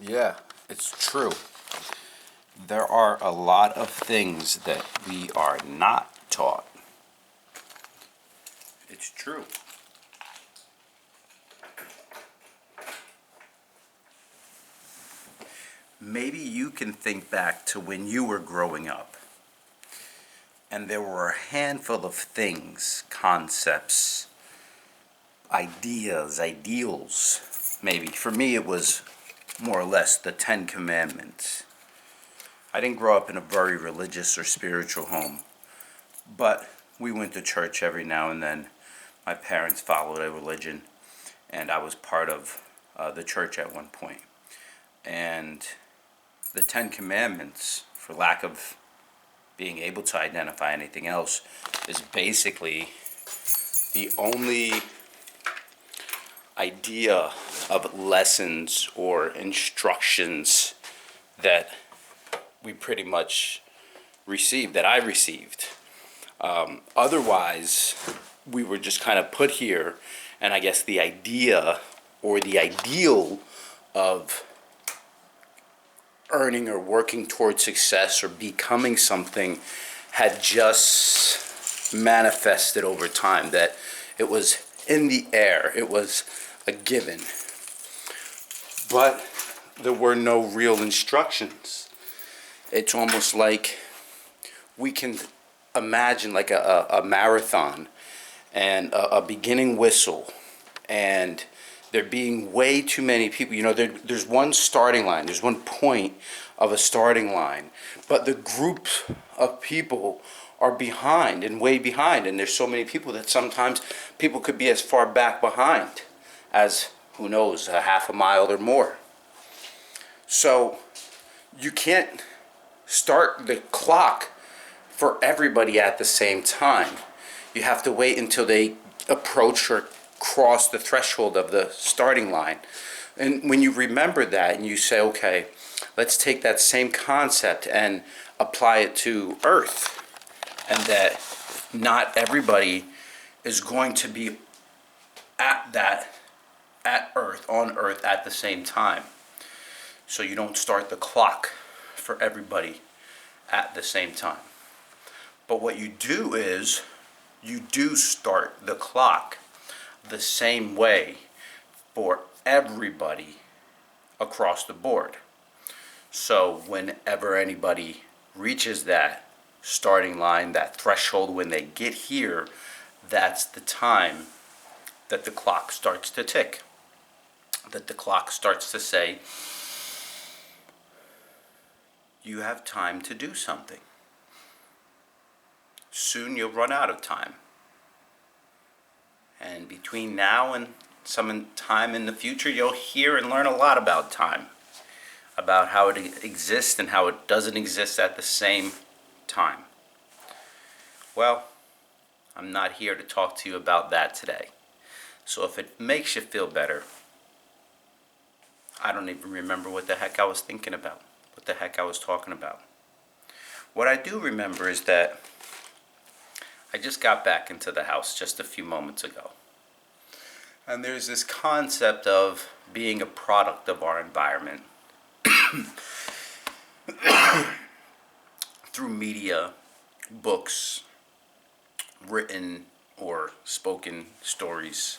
Yeah, it's true. There are a lot of things that we are not taught. It's true. Maybe you can think back to when you were growing up, and there were a handful of things, concepts, ideas, ideals. Maybe for me, it was more or less the Ten Commandments. I didn't grow up in a very religious or spiritual home, but we went to church every now and then. My parents followed a religion, and I was part of the church at one point. And the Ten Commandments, for lack of being able to identify anything else, is basically the only idea of lessons or instructions that we pretty much received, that I received. Otherwise, we were just kind of put here, and I guess the idea or the ideal of earning or working towards success or becoming something had just manifested over time, that it was in the air, it was a given. But there were no real instructions. It's almost like we can imagine like a marathon and a beginning whistle, and there being way too many people. There's one starting line, there's one point of a starting line, but the group of people are behind and way behind, and there's so many people that sometimes people could be as far back behind as, who knows, a half a mile or more. So you can't start the clock for everybody at the same time. You have to wait until they approach or cross the threshold of the starting line. And when you remember that and you say, okay, let's take that same concept and apply it to Earth, and that not everybody is going to be on Earth at the same time. So you don't start the clock for everybody at the same time. But what you do is you do start the clock the same way for everybody across the board. So whenever anybody reaches that starting line, that threshold, when they get here, that's the time that the clock starts to tick. That the clock starts to say, you have time to do something. Soon you'll run out of time. And between now and some time in the future, you'll hear and learn a lot about time, about how it exists and how it doesn't exist at the same time. Well, I'm not here to talk to you about that today. So if it makes you feel better, I don't even remember what the heck I was thinking about, what the heck I was talking about. What I do remember is that I just got back into the house just a few moments ago. And there's this concept of being a product of our environment through media, books, written or spoken stories.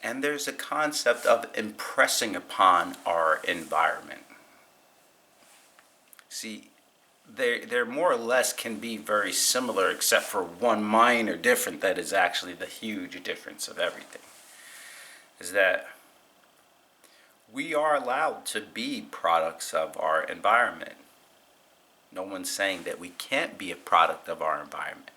And there's a concept of impressing upon our environment. See, they more or less can be very similar, except for one minor difference that is actually the huge difference of everything. Is that we are allowed to be products of our environment. No one's saying that we can't be a product of our environment.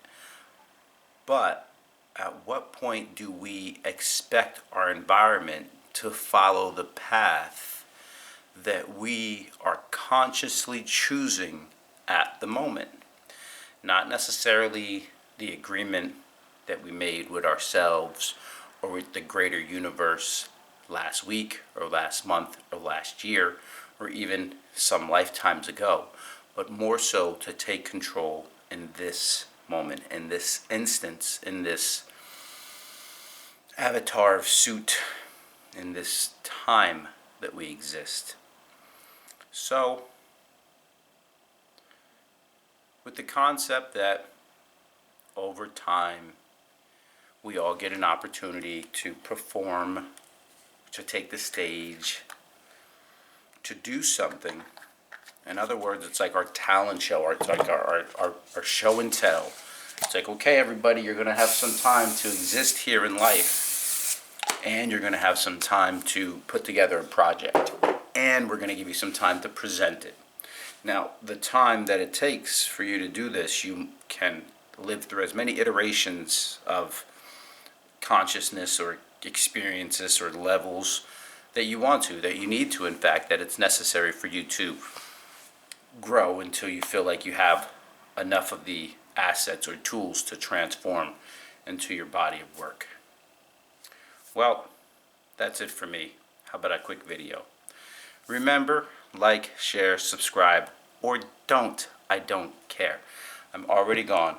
But at what point do we expect our environment to follow the path that we are consciously choosing at the moment? Not necessarily the agreement that we made with ourselves or with the greater universe last week or last month or last year or even some lifetimes ago, but more so to take control in this moment, in this instance, in this avatar of suit, in this time that we exist. So, with the concept that over time we all get an opportunity to perform, to take the stage, to do something. In other words, it's like our talent show, it's like our show and tell. It's like, okay, everybody, you're going to have some time to exist here in life, and you're going to have some time to put together a project, and we're going to give you some time to present it. Now, the time that it takes for you to do this, you can live through as many iterations of consciousness or experiences or levels that you want to, that you need to, in fact, that it's necessary for you to grow until you feel like you have enough of the assets or tools to transform into your body of work. Well, that's it for me. How about a quick video? Remember, like, share, subscribe, or don't. I don't care. I'm already gone.